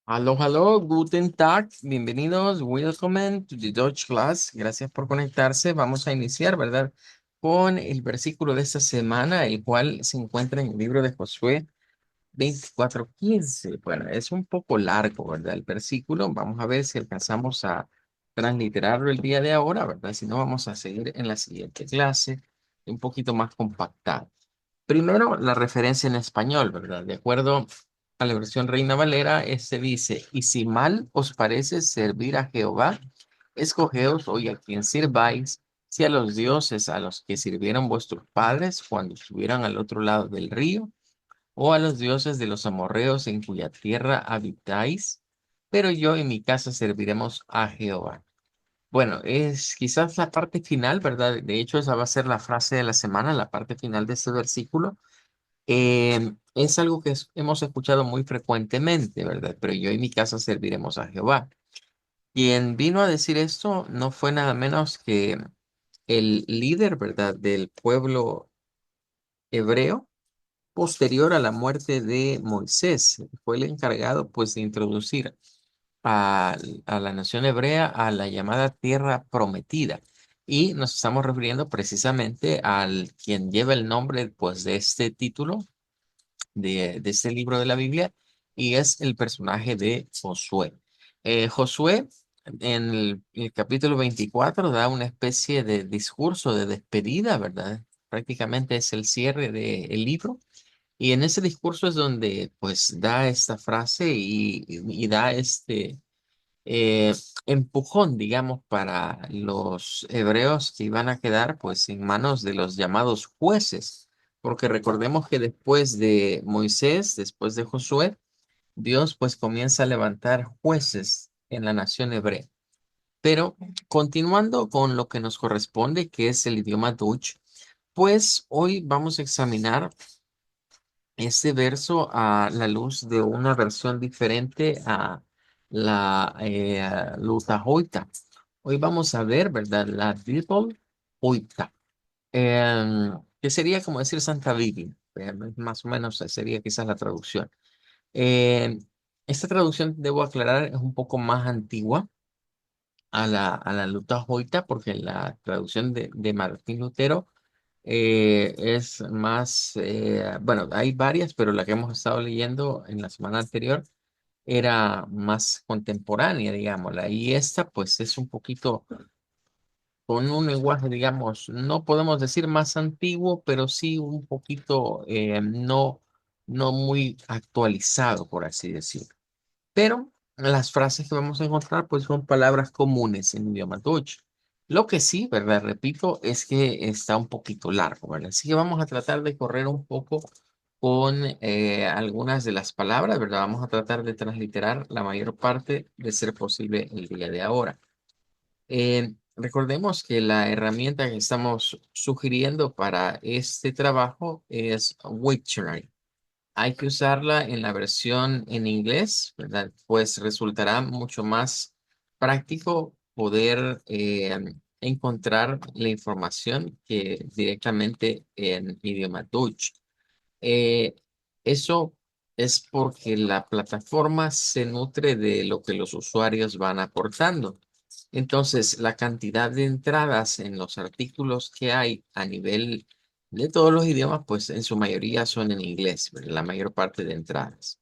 Hallo, hallo, guten Tag, bienvenidos, welcome to the Dutch class. Gracias por conectarse. Vamos a iniciar, ¿verdad? Con el versículo de esta semana, el cual se encuentra en el libro de Josué 24:15. Bueno, es un poco largo, ¿verdad? El versículo. Vamos a ver si alcanzamos a transliterarlo el día de ahora, ¿verdad? Si no, vamos a seguir en la siguiente clase, un poquito más compactado. Primero, la referencia en español, ¿verdad? De acuerdo a la versión Reina Valera, este dice, y si mal os parece servir a Jehová, escogeos hoy a quien sirváis, si a los dioses a los que sirvieron vuestros padres cuando estuvieran al otro lado del río, o a los dioses de los amorreos en cuya tierra habitáis, pero yo y mi casa serviremos a Jehová. Bueno, es quizás la parte final, ¿verdad? De hecho, esa va a ser la frase de la semana, la parte final de este versículo. Es algo que hemos escuchado muy frecuentemente, ¿verdad? Pero yo y mi casa serviremos a Jehová. Quien vino a decir esto no fue nada menos que el líder, ¿verdad? Del pueblo hebreo posterior a la muerte de Moisés. Fue el encargado, pues, de introducir a la nación hebrea a la llamada tierra prometida. Y nos estamos refiriendo precisamente al quien lleva el nombre, pues, de este título de este libro de la Biblia y es el personaje de Josué. Josué en el capítulo 24 da una especie de discurso de despedida, ¿verdad? Prácticamente es el cierre del libro y en ese discurso es donde pues da esta frase y da este eh, empujón, digamos, para los hebreos que iban a quedar pues en manos de los llamados jueces, porque recordemos que después de Moisés, después de Josué, Dios pues comienza a levantar jueces en la nación hebrea. Pero continuando con lo que nos corresponde, que es el idioma Dutch, pues hoy vamos a examinar este verso a la luz de una versión diferente a la Lutahoita. Hoy vamos a ver, ¿verdad? La Bibel Hoita, que sería como decir Santa Biblia, más o menos sería quizás la traducción. Em, Esta traducción, debo aclarar, es un poco más antigua a la Lutahoita, porque la traducción de Martín Lutero es más, bueno, hay varias, pero la que hemos estado leyendo en la semana anterior era más contemporánea, digámosla, y esta pues es un poquito con un lenguaje, digamos, no podemos decir más antiguo, pero sí un poquito no muy actualizado, por así decirlo. Pero las frases que vamos a encontrar pues son palabras comunes en idioma Dutch. Lo que sí, ¿verdad? Repito, es que está un poquito largo, ¿verdad? Así que vamos a tratar de correr un poco con algunas de las palabras, ¿verdad? Vamos a tratar de transliterar la mayor parte de ser posible el día de ahora. Recordemos que la herramienta que estamos sugiriendo para este trabajo es Wiktionary. Hay que usarla en la versión en inglés, ¿verdad? Pues resultará mucho más práctico poder encontrar la información que directamente en idioma Dutch. Eh, Eso es porque la plataforma se nutre de lo que los usuarios van aportando. Entonces, la cantidad de entradas en los artículos que hay a nivel de todos los idiomas, pues en su mayoría son en inglés, ¿verdad? La mayor parte de entradas.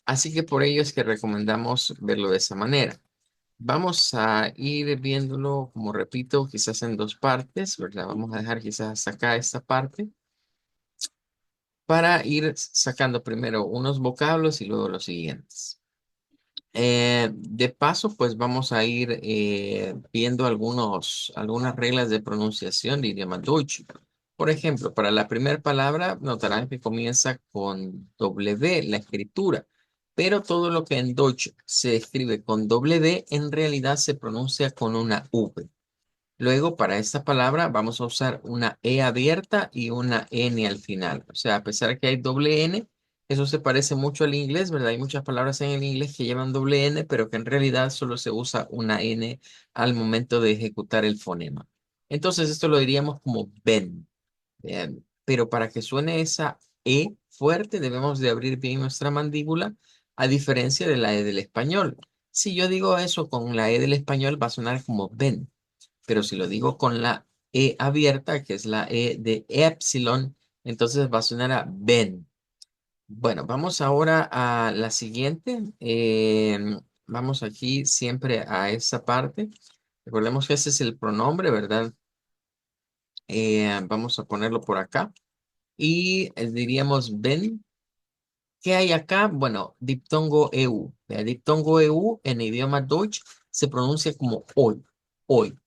Así que por ello es que recomendamos verlo de esa manera. Vamos a ir viéndolo, como repito, quizás en dos partes, ¿verdad? Vamos a dejar quizás hasta acá esta parte para ir sacando primero unos vocablos y luego los siguientes. De paso, pues vamos a ir viendo algunas reglas de pronunciación de idioma Deutsch. Por ejemplo, para la primera palabra, notarán que comienza con W, la escritura, pero todo lo que en Deutsch se escribe con W, en realidad se pronuncia con una V. Luego, para esta palabra vamos a usar una E abierta y una N al final. O sea, a pesar de que hay doble N, eso se parece mucho al inglés, ¿verdad? Hay muchas palabras en el inglés que llevan doble N, pero que en realidad solo se usa una N al momento de ejecutar el fonema. Entonces, esto lo diríamos como ven. Pero para que suene esa E fuerte, debemos de abrir bien nuestra mandíbula a diferencia de la E del español. Si yo digo eso con la E del español, va a sonar como ven, pero si lo digo con la E abierta, que es la E de epsilon, entonces va a sonar a ven. Bueno, vamos ahora a la siguiente. Vamos aquí siempre a esa parte. Recordemos que ese es el pronombre, ¿verdad? Vamos a ponerlo por acá. Y diríamos ven. ¿Qué hay acá? Bueno, diptongo EU. El diptongo EU en idioma Deutsch se pronuncia como hoy, hoy.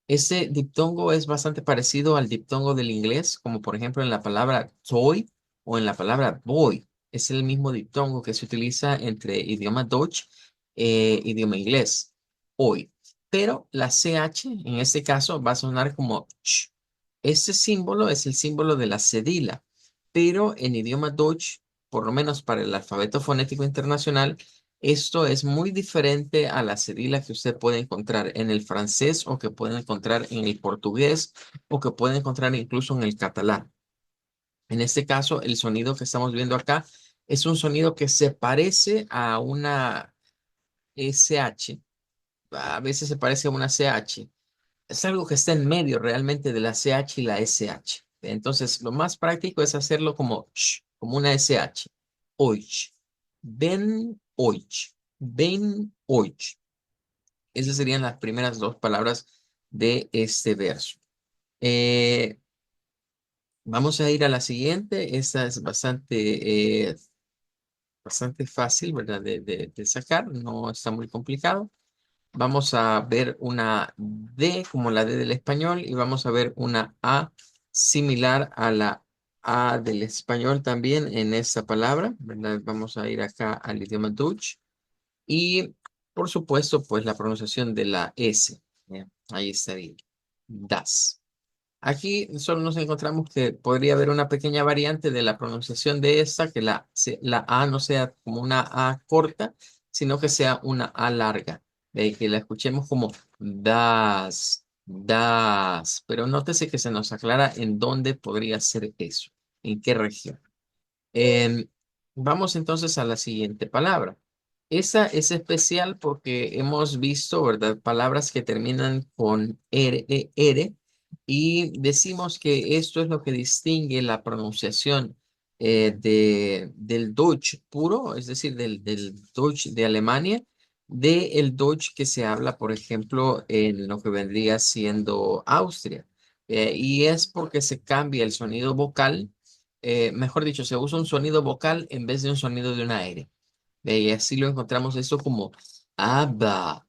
Ese diptongo es bastante parecido al diptongo del inglés, como por ejemplo en la palabra toy o en la palabra boy. Es el mismo diptongo que se utiliza entre idioma Deutsch e idioma inglés, hoy. Pero la CH en este caso va a sonar como ch. Ese símbolo es el símbolo de la cedila, pero en idioma Deutsch, por lo menos para el alfabeto fonético internacional, esto es muy diferente a la cedila que usted puede encontrar en el francés o que puede encontrar en el portugués o que puede encontrar incluso en el catalán. En este caso, el sonido que estamos viendo acá es un sonido que se parece a una SH. A veces se parece a una CH. Es algo que está en medio realmente de la CH y la SH. Entonces, lo más práctico es hacerlo como sh, como una SH. Oich. Ben oich. Ben oich. Esas serían las primeras dos palabras de este verso. Eh, Vamos a ir a la siguiente. Esta es bastante fácil, ¿verdad? De sacar. No está muy complicado. Vamos a ver una D como la D del español y vamos a ver una A similar a la A del español también en esta palabra, ¿verdad? Vamos a ir acá al idioma Dutch y por supuesto pues la pronunciación de la S. Ahí estaría. Das. Aquí solo nos encontramos que podría haber una pequeña variante de la pronunciación de esta, que la A no sea como una A corta, sino que sea una A larga. De que la escuchemos como das, das. Pero nótese que se nos aclara en dónde podría ser eso, en qué región. Em, Vamos entonces a la siguiente palabra. Esa es especial porque hemos visto, ¿verdad? Palabras que terminan con R y decimos que esto es lo que distingue la pronunciación del Deutsch puro, es decir, del Deutsch de Alemania, del Deutsch que se habla, por ejemplo, en lo que vendría siendo Austria. Y es porque se cambia el sonido vocal, mejor dicho, se usa un sonido vocal en vez de un sonido de una R. Y así lo encontramos esto como ABBA,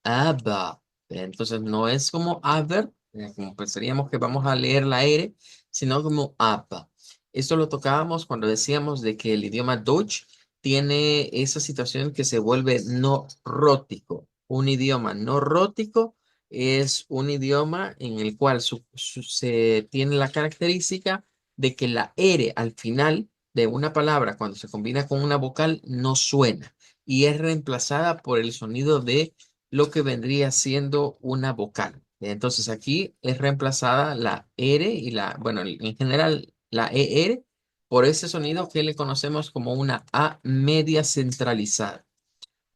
ABBA. Entonces no es como ABER, como pensaríamos que vamos a leer la R, sino como ABBA. Esto lo tocábamos cuando decíamos de que el idioma Deutsch tiene esa situación que se vuelve no rótico. Un idioma no rótico es un idioma en el cual se tiene la característica de que la R al final de una palabra cuando se combina con una vocal no suena y es reemplazada por el sonido de lo que vendría siendo una vocal. Entonces aquí es reemplazada la R y bueno, en general la ER por ese sonido que le conocemos como una A media centralizada.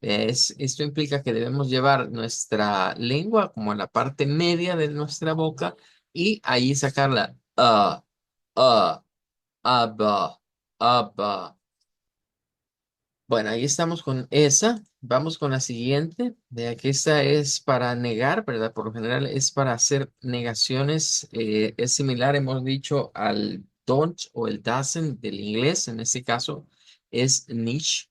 Esto implica que debemos llevar nuestra lengua como a la parte media de nuestra boca y ahí sacar la A, aba, aba. Bueno, ahí estamos con esa. Vamos con la siguiente. De aquí esta es para negar, ¿verdad? Por lo general es para hacer negaciones. Es similar, hemos dicho, al don't o el doesn't del inglés. En este caso es nicht.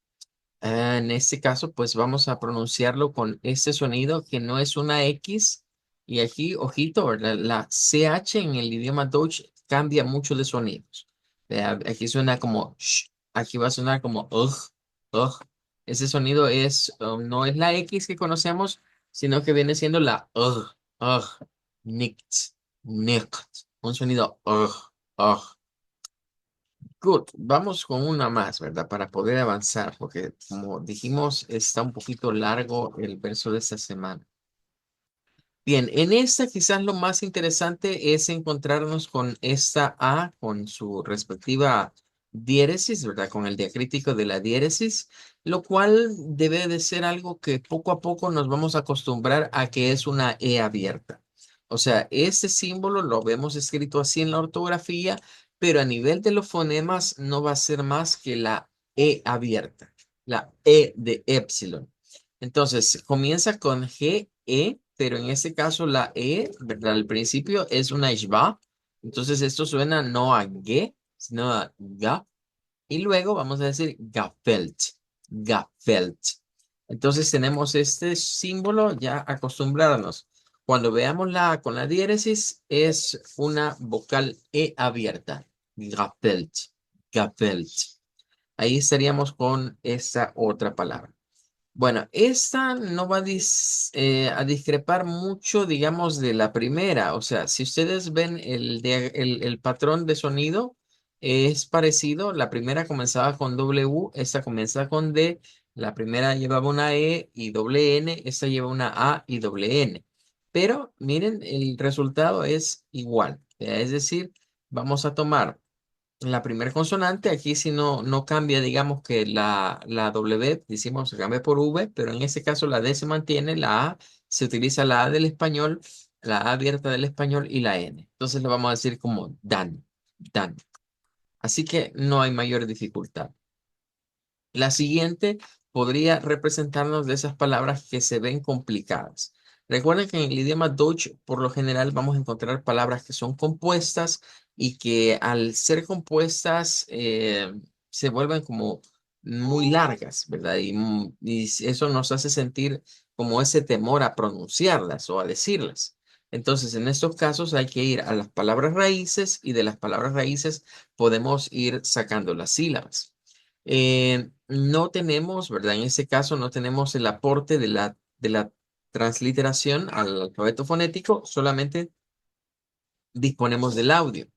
En este caso, pues vamos a pronunciarlo con este sonido que no es una X. Y aquí, ojito, ¿verdad? La CH en el idioma Deutsch cambia mucho de sonidos. Vea, aquí suena como sh, aquí va a sonar como ugh, ugh. Ese sonido no es la X que conocemos, sino que viene siendo la ugh, ugh, nicht, nicht. Un sonido ugh, ugh. Good, vamos con una más, ¿verdad? Para poder avanzar, porque como dijimos, está un poquito largo el verso de esta semana. Bien, en esta quizás lo más interesante es encontrarnos con esta A, con su respectiva diéresis, ¿verdad? Con el diacrítico de la diéresis, lo cual debe de ser algo que poco a poco nos vamos a acostumbrar a que es una E abierta. O sea, este símbolo lo vemos escrito así en la ortografía, pero a nivel de los fonemas no va a ser más que la E abierta, la E de épsilon. Entonces, comienza con G, E, pero en este caso la E, ¿verdad? Al principio es una ishba. Entonces, esto suena no a G, sino a Ga. Y luego vamos a decir Gafelt, Gafelt. Entonces, tenemos este símbolo ya acostumbrarnos. Cuando veamos la A con la diéresis, es una vocal E abierta. Gafelt, Gafelt. Ahí estaríamos con esa otra palabra. Bueno, esta no va a discrepar mucho, digamos, de la primera. O sea, si ustedes ven el patrón de sonido, es parecido. La primera comenzaba con W, esta comienza con D. La primera llevaba una E y doble N, esta lleva una A y doble N. Pero miren, el resultado es igual. Es decir, vamos a tomar la primera consonante, aquí si no cambia, digamos que la W, decimos se cambia por V, pero en este caso la D se mantiene, la A se utiliza la A del español, la A abierta del español y la N. Entonces lo vamos a decir como dan, dan. Así que no hay mayor dificultad. La siguiente podría representarnos de esas palabras que se ven complicadas. Recuerden que en el idioma Deutsch, por lo general, vamos a encontrar palabras que son compuestas y que al ser compuestas se vuelven como muy largas, ¿verdad? Y eso nos hace sentir como ese temor a pronunciarlas o a decirlas. Entonces, en estos casos hay que ir a las palabras raíces y de las palabras raíces podemos ir sacando las sílabas. No tenemos, ¿verdad? En ese caso no tenemos el aporte de la transliteración al alfabeto fonético, solamente disponemos del audio.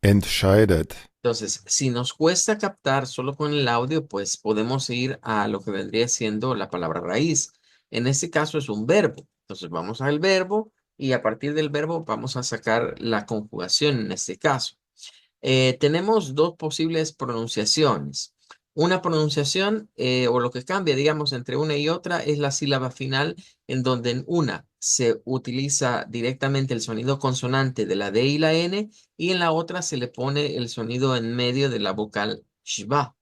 Entscheidet. Entonces, si nos cuesta captar solo con el audio, pues podemos ir a lo que vendría siendo la palabra raíz. En este caso es un verbo. Entonces vamos al verbo y a partir del verbo vamos a sacar la conjugación en este caso. Tenemos dos posibles pronunciaciones. Una pronunciación o lo que cambia, digamos, entre una y otra es la sílaba final, en donde en una se utiliza directamente el sonido consonante de la D y la N, y en la otra se le pone el sonido en medio de la vocal shba.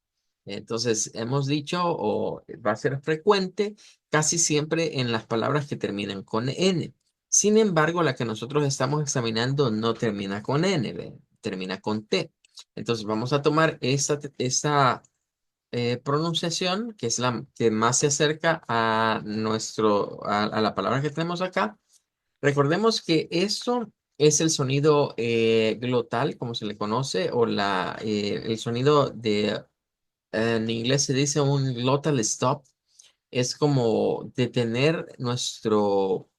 Entonces, hemos dicho, o va a ser frecuente, casi siempre en las palabras que terminan con N. Sin embargo, la que nosotros estamos examinando no termina con N, ¿ve? Termina con T. Entonces vamos a tomar esta pronunciación, que es la que más se acerca a la palabra que tenemos acá. Recordemos que esto es el sonido glotal, como se le conoce, o el sonido en inglés se dice un glottal stop. Es como detener nuestro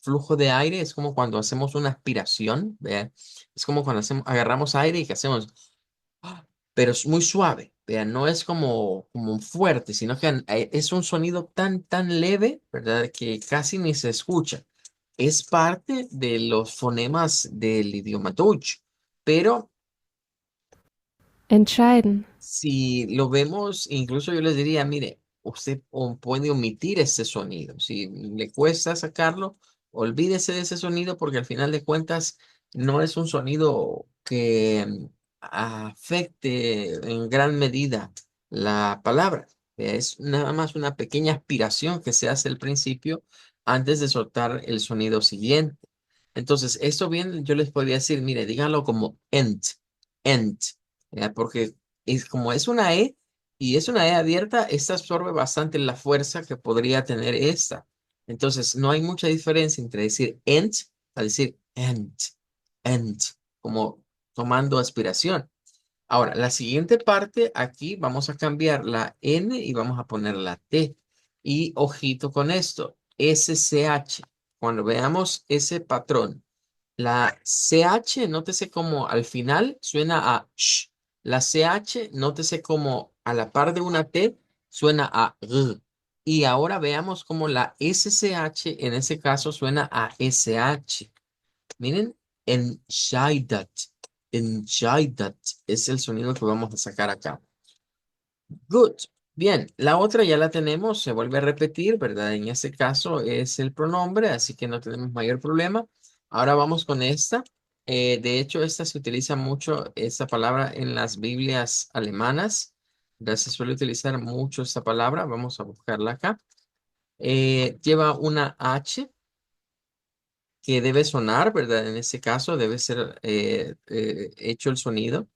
flujo de aire, es como cuando hacemos una aspiración, ¿vea? Es como cuando agarramos aire y que hacemos, ¡ah! Pero es muy suave, ¿vea? No es como fuerte, sino que es un sonido tan leve, ¿verdad? Que casi ni se escucha. Es parte de los fonemas del idioma Deutsch, pero Entscheiden. si lo vemos, incluso yo les diría, mire, usted puede omitir ese sonido. Si le cuesta sacarlo, olvídese de ese sonido porque al final de cuentas no es un sonido que afecte en gran medida la palabra. Es nada más una pequeña aspiración que se hace al principio antes de soltar el sonido siguiente. Entonces, esto bien, yo les podría decir, mire, díganlo como ent, porque como es una E y es una E abierta, esta absorbe bastante la fuerza que podría tener esta. Entonces, no hay mucha diferencia entre decir ent a decir ent, como tomando aspiración. Ahora, la siguiente parte, aquí vamos a cambiar la N y vamos a poner la T. Y ojito con esto, SCH. Cuando veamos ese patrón, la CH, nótese como al final suena a sh. La CH, nótese como a la par de una T suena a r. Y ahora veamos cómo la SCH en ese caso suena a SH. Miren, entscheidet, Entscheidet es el sonido que vamos a sacar acá. Good. Bien, la otra ya la tenemos, se vuelve a repetir, ¿verdad? En este caso es el pronombre, así que no tenemos mayor problema. Ahora vamos con esta. De hecho, esta se utiliza mucho, esta palabra en las Biblias alemanas. ¿Verdad? Se suele utilizar mucho esta palabra. Vamos a buscarla acá. Lleva una H que debe sonar, ¿verdad? En este caso debe ser hecho el sonido.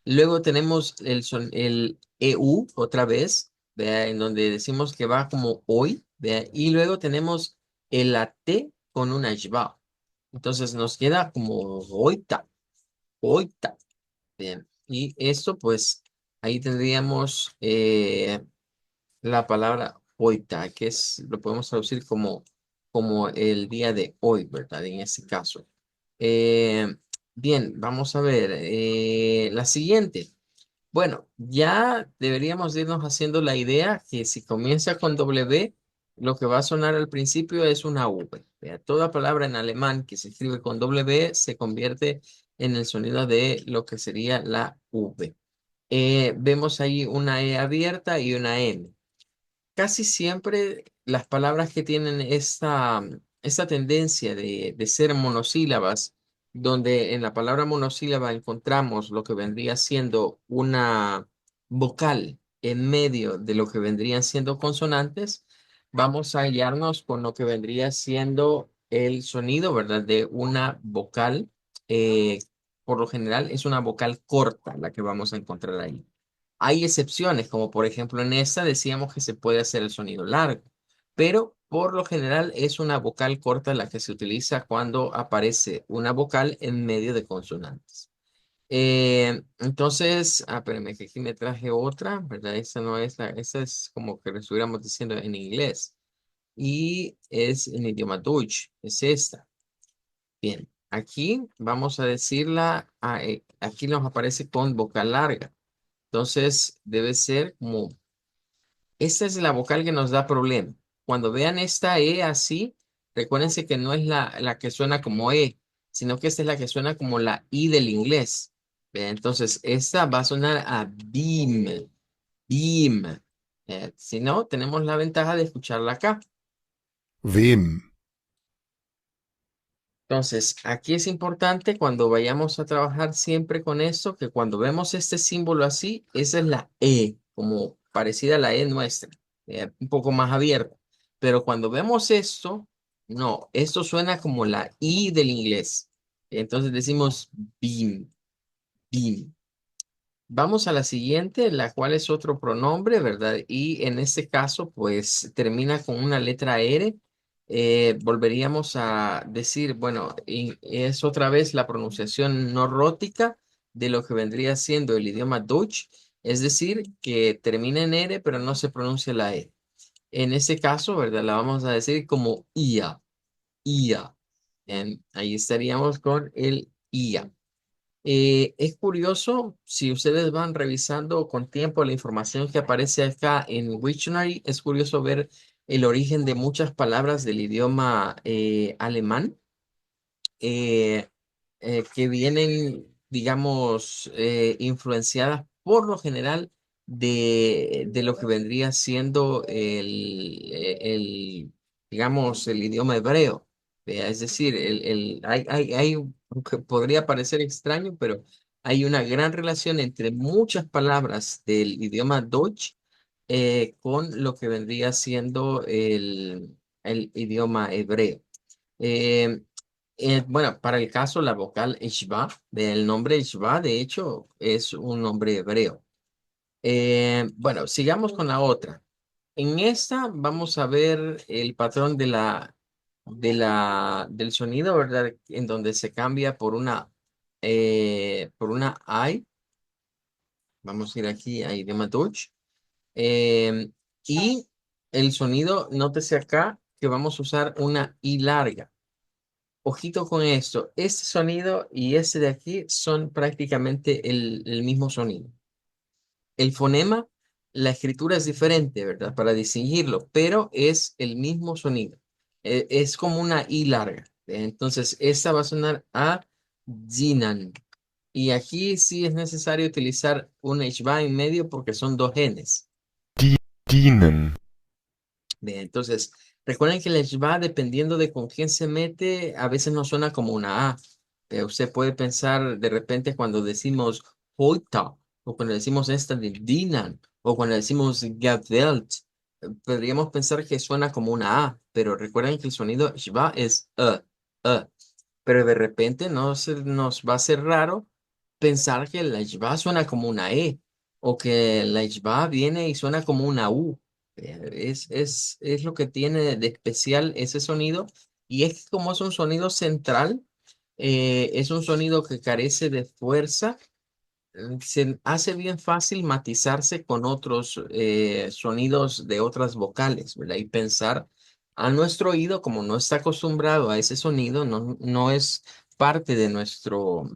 Luego tenemos el EU otra vez, ¿vea? En donde decimos que va como hoy, ¿vea? Y luego tenemos el AT con una schwa. Entonces nos queda como hoita, hoita. Bien. Y esto pues ahí tendríamos la palabra hoita, que es, lo podemos traducir como el día de hoy, ¿verdad? En este caso. Eh, bien, vamos a ver la siguiente. Bueno, ya deberíamos irnos haciendo la idea que si comienza con W, lo que va a sonar al principio es una V. Vea, toda palabra en alemán que se escribe con W se convierte en el sonido de lo que sería la V. Vemos ahí una E abierta y una M. Casi siempre las palabras que tienen esta tendencia de ser monosílabas, donde en la palabra monosílaba encontramos lo que vendría siendo una vocal en medio de lo que vendrían siendo consonantes, vamos a hallarnos con lo que vendría siendo el sonido, ¿verdad? De una vocal. eh, por lo general es una vocal corta la que vamos a encontrar ahí. Hay excepciones, como por ejemplo en esta decíamos que se puede hacer el sonido largo, pero por lo general es una vocal corta la que se utiliza cuando aparece una vocal en medio de consonantes. Entonces, espérame que aquí me traje otra, ¿verdad? Esa no es esa es como que lo estuviéramos diciendo en inglés y es en idioma Deutsch, es esta. Bien, aquí vamos a decirla, aquí nos aparece con vocal larga. Entonces, debe ser como, esta es la vocal que nos da problema. Cuando vean esta E así, recuérdense que no es la que suena como E, sino que esta es la que suena como la I del inglés. Vean, entonces, esta va a sonar a beam, beam. Si no, tenemos la ventaja de escucharla acá. Wem. Entonces, aquí es importante cuando vayamos a trabajar siempre con esto, que cuando vemos este símbolo así, esa es la E, como parecida a la E nuestra, un poco más abierta. Pero cuando vemos esto, no, esto suena como la I del inglés. Entonces decimos beam, beam. Vamos a la siguiente, la cual es otro pronombre, ¿verdad? Y en este caso, pues termina con una letra R. Volveríamos a decir, bueno, y es otra vez la pronunciación no rótica de lo que vendría siendo el idioma Deutsch, es decir, que termina en R, pero no se pronuncia la E. En este caso, ¿verdad? La vamos a decir como IA, IA. Ahí estaríamos con el IA. Es curioso, si ustedes van revisando con tiempo la información que aparece acá en Wiktionary, es curioso ver el origen de muchas palabras del idioma alemán eh, que vienen, digamos, influenciadas por lo general de lo que vendría siendo digamos, el idioma hebreo. Es decir, aunque podría parecer extraño, pero hay una gran relación entre muchas palabras del idioma Deutsch con lo que vendría siendo el idioma hebreo. Eh, bueno, para el caso, la vocal Ishba, del nombre Ishba, de hecho, es un nombre hebreo. Bueno, sigamos con la otra. En esta vamos a ver el patrón del sonido, ¿verdad? En donde se cambia por una I. Vamos a ir aquí a idioma Deutsch. Eh, y el sonido, nótese acá que vamos a usar una I larga. Ojito con esto, este sonido y este de aquí son prácticamente el mismo sonido. El fonema, la escritura es diferente, ¿verdad? Para distinguirlo, pero es el mismo sonido. Es como una I larga. Entonces, esta va a sonar a Zinan, Y aquí sí es necesario utilizar un HBA en medio porque son dos Ns. dienen, Bien, entonces, recuerden que el HBA, dependiendo de con quién se mete, a veces no suena como una A. Usted puede pensar de repente cuando decimos hoita, o cuando decimos esta de dinan, o cuando decimos gavelt, podríamos pensar que suena como una A, pero recuerden que el sonido HBA es pero de repente no se nos va a ser raro pensar que la ishba suena como una E o que la ishba viene y suena como una U. Es lo que tiene de especial ese sonido y es que como es un sonido central, es un sonido que carece de fuerza, se hace bien fácil matizarse con otros sonidos de otras vocales, ¿verdad? Y pensar a nuestro oído, como no está acostumbrado a ese sonido, no es parte de nuestro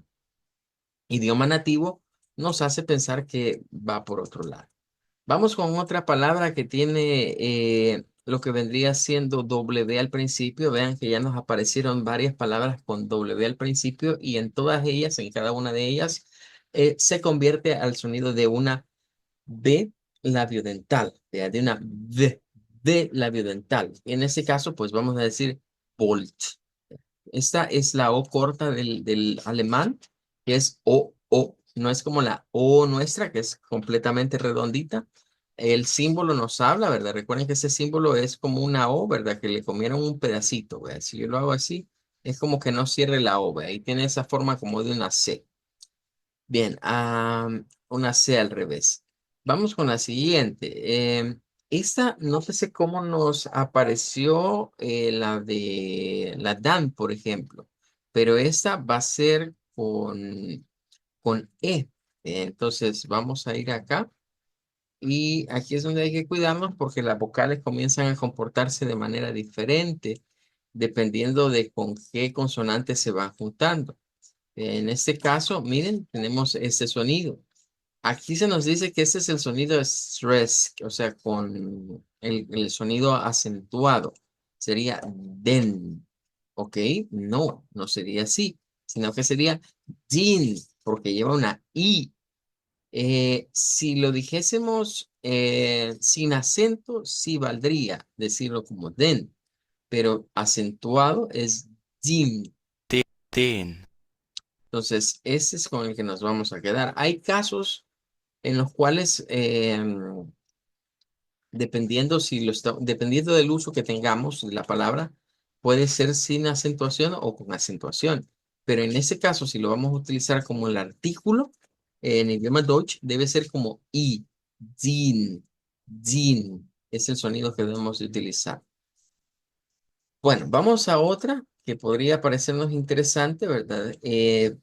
idioma nativo, nos hace pensar que va por otro lado. Vamos con otra palabra que tiene lo que vendría siendo W al principio. Vean que ya nos aparecieron varias palabras con W al principio y en todas ellas, en cada una de ellas, se convierte al sonido de una B labiodental, de una D labiodental. En ese caso, pues vamos a decir Volt. Esta es la O corta del alemán, que es O. No es como la O nuestra, que es completamente redondita. El símbolo nos habla, ¿verdad? Recuerden que ese símbolo es como una O, ¿verdad? Que le comieron un pedacito, ¿verdad? Si yo lo hago así, es como que no cierre la O, ¿verdad? Ahí tiene esa forma como de una C. Bien, una C al revés. Vamos con la siguiente. Esta, no sé cómo nos apareció la de la Dan, por ejemplo, pero esta va a ser con E. Entonces, vamos a ir acá y aquí es donde hay que cuidarnos porque las vocales comienzan a comportarse de manera diferente dependiendo de con qué consonantes se van juntando. En este caso, miren, tenemos este sonido. Aquí se nos dice que ese es el sonido stress, o sea, con el sonido acentuado. Sería den, ¿ok? No, no sería así, sino que sería din, porque lleva una I. Si lo dijésemos sin acento, sí valdría decirlo como den, pero acentuado es din. den, Entonces, ese es con el que nos vamos a quedar. Hay casos en los cuales, dependiendo dependiendo del uso que tengamos de la palabra, puede ser sin acentuación o con acentuación. Pero en ese caso, si lo vamos a utilizar como el artículo, en el idioma Deutsch, debe ser como I, din, din. Es el sonido que debemos de utilizar. Bueno, vamos a otra que podría parecernos interesante, ¿verdad?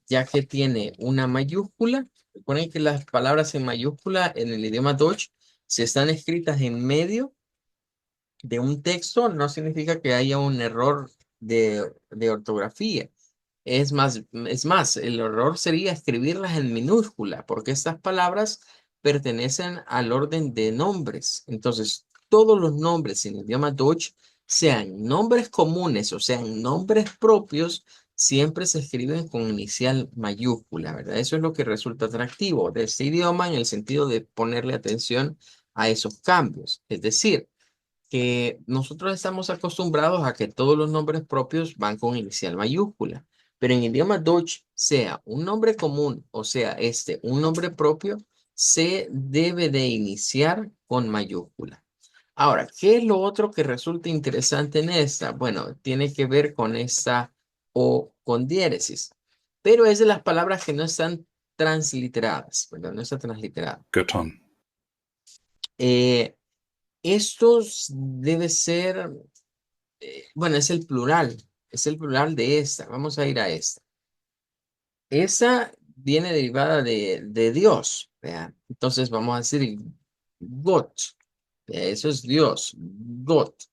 Ya que tiene una mayúscula. Recuerden que las palabras en mayúscula en el idioma Deutsch, si están escritas en medio de un texto, no significa que haya un error de ortografía. Es más, el error sería escribirlas en minúscula, porque estas palabras pertenecen al orden de nombres. Entonces, todos los nombres en el idioma Deutsch, sean nombres comunes o sean nombres propios, siempre se escriben con inicial mayúscula, ¿verdad? Eso es lo que resulta atractivo de este idioma en el sentido de ponerle atención a esos cambios. Es decir, que nosotros estamos acostumbrados a que todos los nombres propios van con inicial mayúscula, pero en idioma Deutsch, sea un nombre común o sea un nombre propio, se debe de iniciar con mayúscula. Ahora, ¿qué es lo otro que resulta interesante en esta? Bueno, tiene que ver con esta O con diéresis, pero es de las palabras que no están transliteradas, ¿verdad? No está transliterada. Göttern, Eh, estos debe ser bueno, es el plural de esta. Vamos a ir a esta. Esa viene derivada de Dios, ¿vea? Entonces vamos a decir Gott, ¿vea? Eso es Dios, Gott.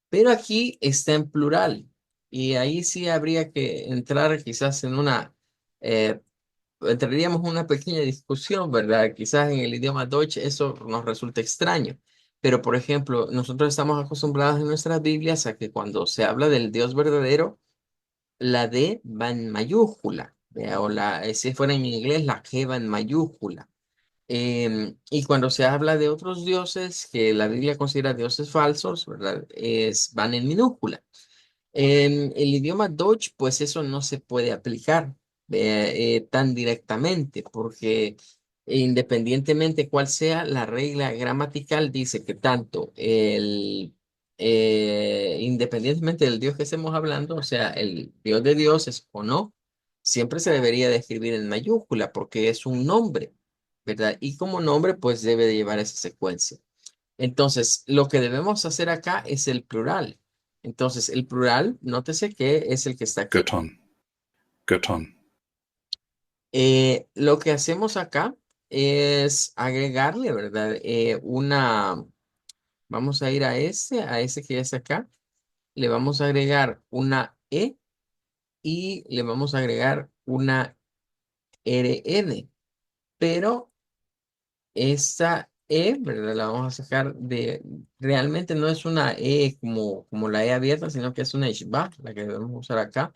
Pero aquí está en plural y ahí sí habría que entrar quizás en eh, entraríamos en una pequeña discusión, ¿verdad? Quizás en el idioma Deutsch eso nos resulta extraño. Pero, por ejemplo, nosotros estamos acostumbrados en nuestras Biblias a que cuando se habla del Dios verdadero, la D va en mayúscula. O si fuera en inglés, la G va en mayúscula. Y cuando se habla de otros dioses que la Biblia considera dioses falsos, ¿verdad? Van en minúscula. En el idioma Deutsch, pues eso no se puede aplicar tan directamente, porque independientemente cuál sea la regla gramatical, dice que tanto independientemente del Dios que estemos hablando, o sea, el Dios de dioses o no, siempre se debería de escribir en mayúscula, porque es un nombre, ¿verdad? Y como nombre, pues debe de llevar esa secuencia. Entonces, lo que debemos hacer acá es el plural. Entonces, el plural, nótese que es el que está aquí. Göttern, Göttern, Lo que hacemos acá es agregarle, ¿verdad? Vamos a ir a ese que es acá, le vamos a agregar una E y le vamos a agregar una RN, pero esta E, ¿verdad? La vamos a sacar realmente no es una E como la E abierta, sino que es una ishbak, la que debemos usar acá.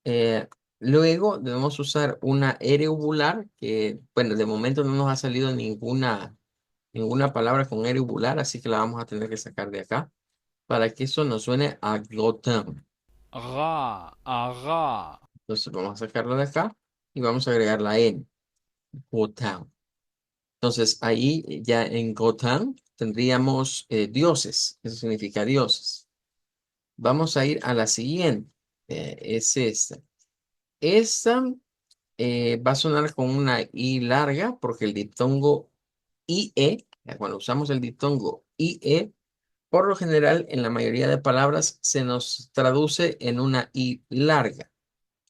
Eh, Luego debemos usar una R uvular, que, bueno, de momento no nos ha salido ninguna palabra con R uvular, así que la vamos a tener que sacar de acá, para que eso nos suene a glotón. Ra, ara. Entonces vamos a sacarlo de acá y vamos a agregar la N, glotón. Entonces ahí ya en Gotham tendríamos dioses, eso significa dioses. Vamos a ir a la siguiente, es esta. Esta va a sonar con una I larga porque el diptongo IE, cuando usamos el diptongo IE, por lo general en la mayoría de palabras se nos traduce en una I larga.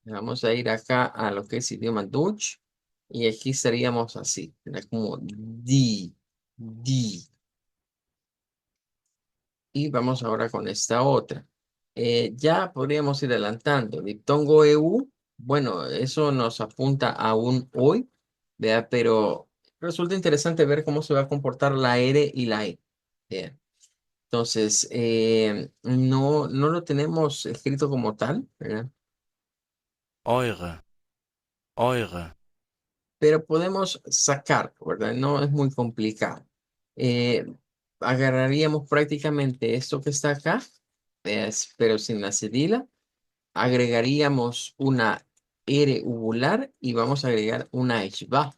Vamos a ir acá a lo que es idioma Dutch y aquí estaríamos así, era como di. Y vamos ahora con esta otra. Ya podríamos ir adelantando. Diptongo EU, bueno, eso nos apunta a un hoy, ¿vea? Pero resulta interesante ver cómo se va a comportar la R y la E. ¿Vea? Entonces, no lo tenemos escrito como tal, ¿verdad? eure, eure, Pero podemos sacar, ¿verdad? No es muy complicado. Eh, Agarraríamos prácticamente esto que está acá, pero sin la cedila. Agregaríamos una R uvular y vamos a agregar una HBA.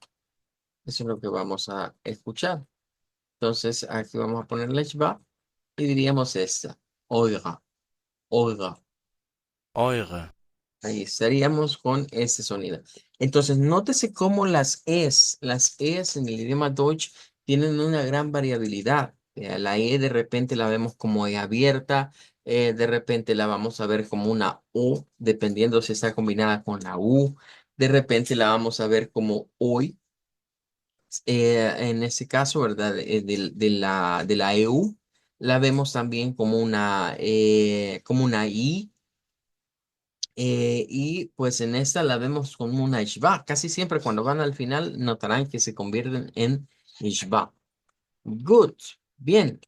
Eso es lo que vamos a escuchar. Entonces, aquí vamos a poner la HBA y diríamos esta. Oiga, oiga. eure, Ahí estaríamos con ese sonido. Entonces, nótese cómo las es en el idioma Deutsch tienen una gran variabilidad. La E de repente la vemos como E abierta, de repente la vamos a ver como una O, dependiendo si está combinada con la U. De repente la vamos a ver como OI, en ese caso, ¿verdad? De la EU, la vemos también como una I. Y pues en esta la vemos como una ishba. Casi siempre cuando van al final notarán que se convierten en ishba. Good. Bien.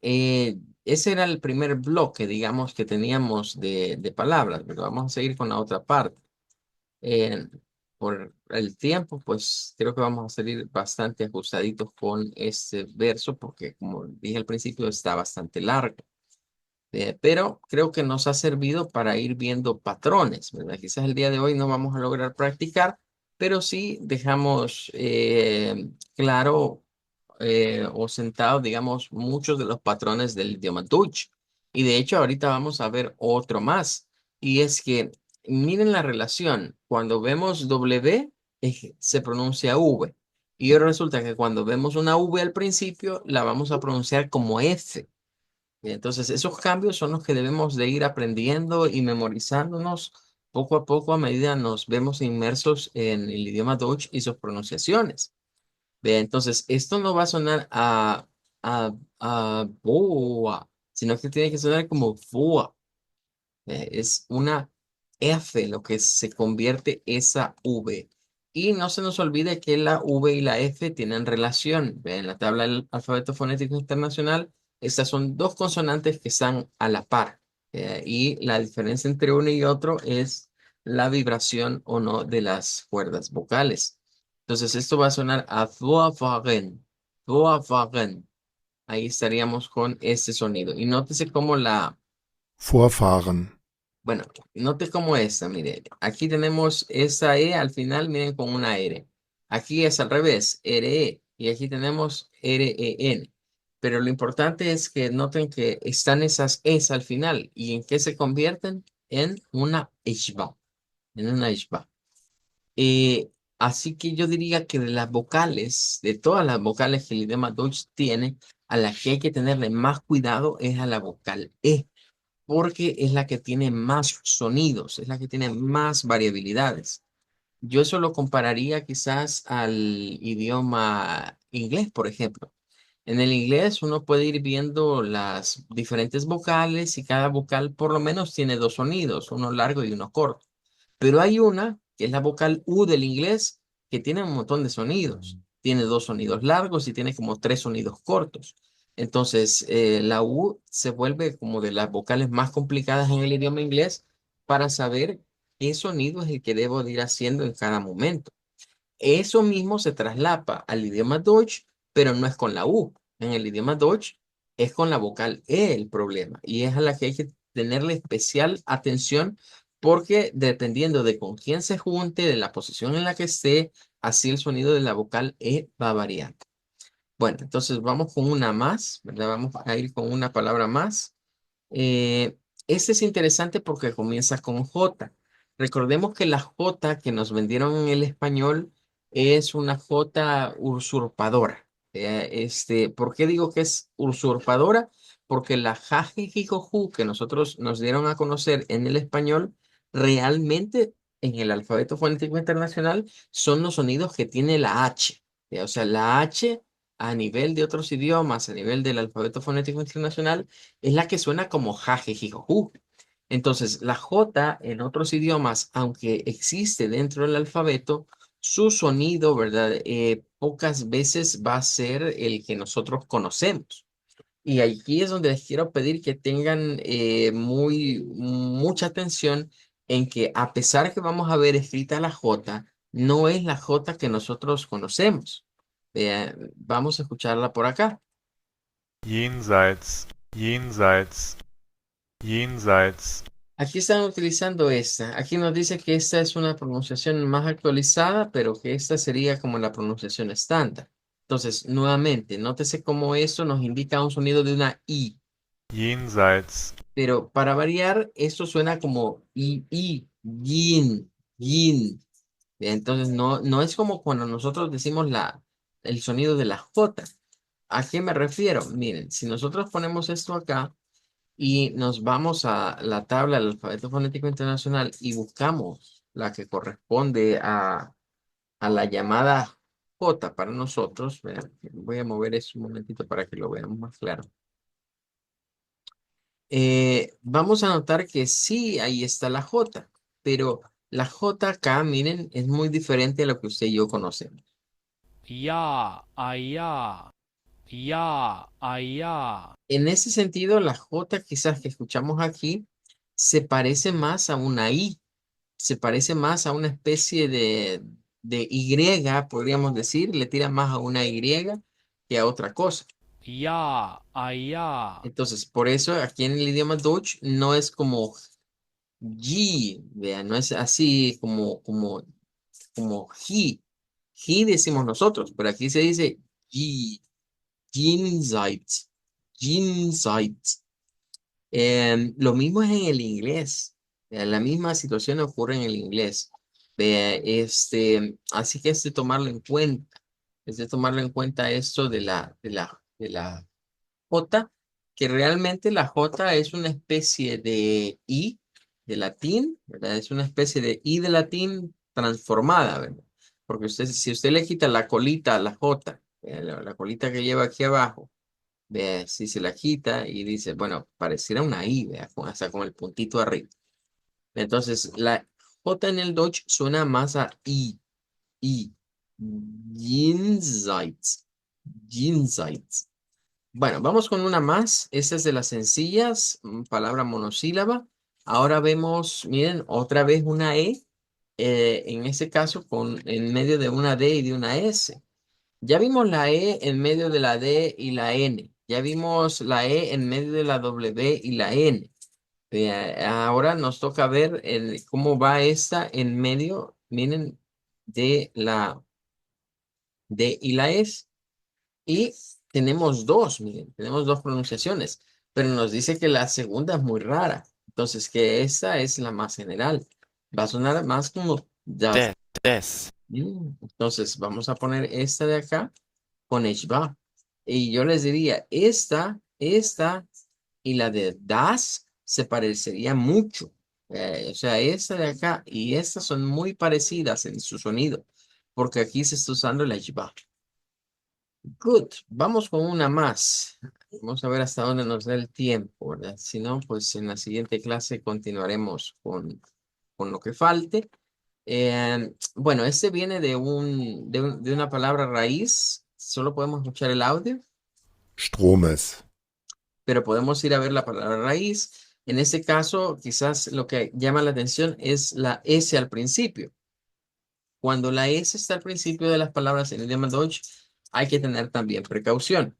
Ese era el primer bloque, digamos, que teníamos de palabras, pero vamos a seguir con la otra parte. Eh, por el tiempo, pues creo que vamos a salir bastante ajustaditos con este verso porque, como dije al principio, está bastante largo. Pero creo que nos ha servido para ir viendo patrones, ¿verdad? Quizás el día de hoy no vamos a lograr practicar, pero sí dejamos claro o sentado, digamos, muchos de los patrones del idioma Dutch. Y de hecho, ahorita vamos a ver otro más. Y es que, miren la relación. Cuando vemos W, se pronuncia V. Y ahora resulta que cuando vemos una V al principio, la vamos a pronunciar como F. Entonces, esos cambios son los que debemos de ir aprendiendo y memorizándonos poco a poco a medida nos vemos inmersos en el idioma Deutsch y sus pronunciaciones. Ve, entonces, esto no va a sonar a boa, sino que tiene que sonar como boa. Es una F lo que se convierte esa V. Y no se nos olvide que la V y la F tienen relación. Ve, en la tabla del alfabeto fonético internacional, estas son dos consonantes que están a la par. Y la diferencia entre uno y otro es la vibración o no de las cuerdas vocales. Entonces, esto va a sonar a vorfahren, vorfahren. Ahí estaríamos con este sonido. Y nótese cómo Vorfahren, bueno, note cómo esta, mire, aquí tenemos esta E al final, miren, con una R. Aquí es al revés, RE, y aquí tenemos REN. Pero lo importante es que noten que están esas Es al final. ¿Y en qué se convierten? En una ishba, en una ishba. Eh, Así que yo diría que de las vocales, de todas las vocales que el idioma Deutsch tiene, a la que hay que tenerle más cuidado es a la vocal E, porque es la que tiene más sonidos, es la que tiene más variabilidades. Yo eso lo compararía quizás al idioma inglés, por ejemplo. En el inglés uno puede ir viendo las diferentes vocales y cada vocal por lo menos tiene dos sonidos, uno largo y uno corto. Pero hay una, que es la vocal U del inglés, que tiene un montón de sonidos. Tiene dos sonidos largos y tiene como tres sonidos cortos. Entonces, la U se vuelve como de las vocales más complicadas en el idioma inglés para saber qué sonido es el que debo de ir haciendo en cada momento. Eso mismo se traslapa al idioma Deutsch, pero no es con la U. En el idioma Deutsch es con la vocal E el problema y es a la que hay que tenerle especial atención porque dependiendo de con quién se junte, de la posición en la que esté, así el sonido de la vocal E va a variar. Bueno, entonces vamos con una más, ¿verdad? Vamos a ir con una palabra más. Eh, este es interesante porque comienza con J. Recordemos que la J que nos vendieron en el español es una J usurpadora. ¿Por qué digo que es usurpadora? Porque la jajijijoju que nosotros nos dieron a conocer en el español, realmente en el alfabeto fonético internacional son los sonidos que tiene la H. O sea, la H a nivel de otros idiomas, a nivel del alfabeto fonético internacional, es la que suena como jajejijoju. Entonces, la J en otros idiomas, aunque existe dentro del alfabeto, su sonido, ¿verdad? Pocas veces va a ser el que nosotros conocemos. Y aquí es donde les quiero pedir que tengan mucha atención en que a pesar que vamos a ver escrita la J, no es la J que nosotros conocemos. Vamos a escucharla por acá. jenseits, jenseits, jenseits, Aquí están utilizando esta. Aquí nos dice que esta es una pronunciación más actualizada, pero que esta sería como la pronunciación estándar. Entonces, nuevamente, nótese cómo eso nos indica un sonido de una I, jenseits, pero para variar, esto suena como yin, yin. Entonces, no es como cuando nosotros decimos el sonido de la J. ¿A qué me refiero? Miren, si nosotros ponemos esto acá, y nos vamos a la tabla del alfabeto fonético internacional y buscamos la que corresponde a la llamada J para nosotros. Vean, voy a mover eso un momentito para que lo veamos más claro. Vamos a notar que sí, ahí está la J, pero la J acá, miren, es muy diferente a lo que usted y yo conocemos. Ya, allá, ya, allá. En ese sentido, la J quizás que escuchamos aquí se parece más a una I, se parece más a una especie de Y, podríamos decir, le tira más a una Y que a otra cosa. Ya, allá. Entonces, por eso aquí en el idioma Deutsch no es como G, vean, no es así como he. He decimos nosotros, pero aquí se dice G, Jenseits, Jenseits. Lo mismo es en el inglés. La misma situación ocurre en el inglés. Así que es de tomarlo en cuenta. Es de tomarlo en cuenta esto de la J, que realmente la J es una especie de I de latín, ¿verdad? Es una especie de I de latín transformada, ¿verdad? Porque si usted le quita la colita a la J, la colita que lleva aquí abajo, vea, si se la quita y dice, bueno, pareciera una I, vea, hasta con el puntito arriba. Entonces, la J en el Deutsch suena más a I, I. Jenseits, Jenseits. Bueno, vamos con una más. Esta es de las sencillas, palabra monosílaba. Ahora vemos, miren, otra vez una E, en este caso en medio de una D y de una S. Ya vimos la E en medio de la D y la N. Ya vimos la E en medio de la W y la N. Ahora nos toca ver cómo va esta en medio, miren, de la D y la S. Y tenemos dos, miren, tenemos dos pronunciaciones, pero nos dice que la segunda es muy rara. Entonces, que esta es la más general. Va a sonar más como das. des, Entonces, vamos a poner esta de acá con va. Y yo les diría, esta y la de das se parecería mucho. O sea, esta de acá y esta son muy parecidas en su sonido, porque aquí se está usando la va. Good. Vamos con una más. Vamos a ver hasta dónde nos da el tiempo, ¿verdad? Si no, pues en la siguiente clase continuaremos con lo que falte. Bueno, este viene de una palabra raíz. Solo podemos escuchar el audio, Stromes, pero podemos ir a ver la palabra raíz. En este caso, quizás lo que llama la atención es la S al principio. Cuando la S está al principio de las palabras en el idioma Deutsch, hay que tener también precaución.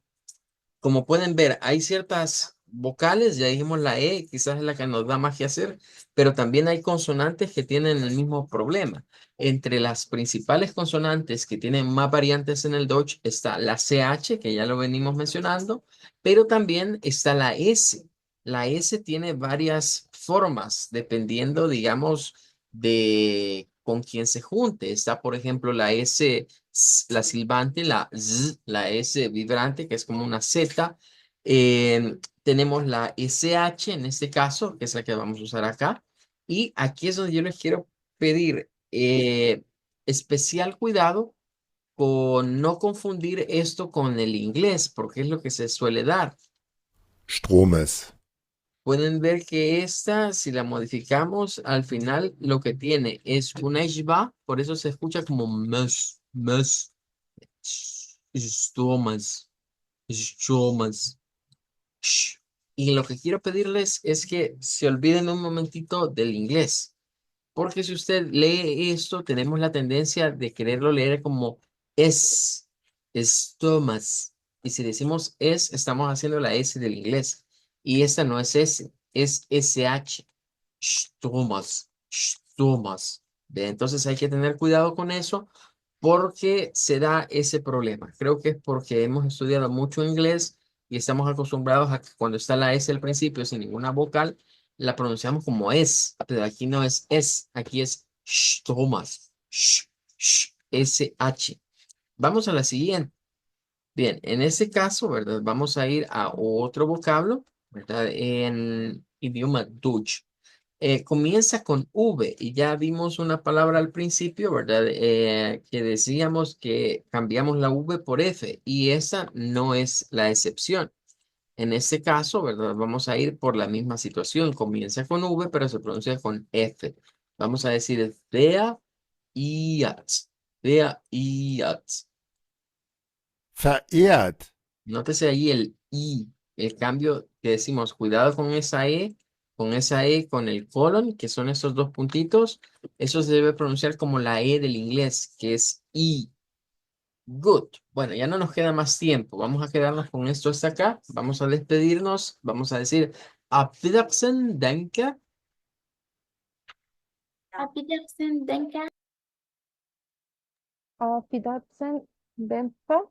Como pueden ver, hay ciertas vocales, ya dijimos la E, quizás es la que nos da más que hacer, pero también hay consonantes que tienen el mismo problema. Entre las principales consonantes que tienen más variantes en el Deutsch está la CH, que ya lo venimos mencionando, pero también está la S. La S tiene varias formas, dependiendo, digamos, de con quién se junte. Está, por ejemplo, la S la silbante, la Z, la S vibrante, que es como una Z. Tenemos la SH en este caso, que es la que vamos a usar acá. Y aquí es donde yo les quiero pedir especial cuidado con no confundir esto con el inglés, porque es lo que se suele dar. Stromes, Pueden ver que esta, si la modificamos, al final lo que tiene es una ishba, por eso se escucha como mes. Estomas, estomas. Sh. Y lo que quiero pedirles es que se olviden un momentito del inglés, porque si usted lee esto, tenemos la tendencia de quererlo leer como estomas. Y si decimos estamos haciendo la S del inglés. Y esta no es S, es SH. Stomas, stomas. ¿Ve? Entonces hay que tener cuidado con eso porque se da ese problema. Creo que es porque hemos estudiado mucho inglés y estamos acostumbrados a que cuando está la S al principio sin ninguna vocal, la pronunciamos como pero aquí no es, aquí es Thomas, SH. Vamos a la siguiente. Bien, en este caso, ¿verdad? Vamos a ir a otro vocablo, ¿verdad? En idioma Dutch. Comienza con V y ya vimos una palabra al principio, ¿verdad? Que decíamos que cambiamos la V por F y esa no es la excepción. En este caso, ¿verdad? Vamos a ir por la misma situación. Comienza con V, pero se pronuncia con F. Vamos a decir there, iat, there, iat. verehrt, Nótese ahí el I, el cambio que decimos, cuidado con esa E, con el colon, que son esos dos puntitos. Eso se debe pronunciar como la E del inglés, que es I. Good. Bueno, ya no nos queda más tiempo. Vamos a quedarnos con esto hasta acá. Vamos a despedirnos. Vamos a decir, Auf Wiedersehen, danke. Auf Wiedersehen, danke. Auf Wiedersehen, Bempa.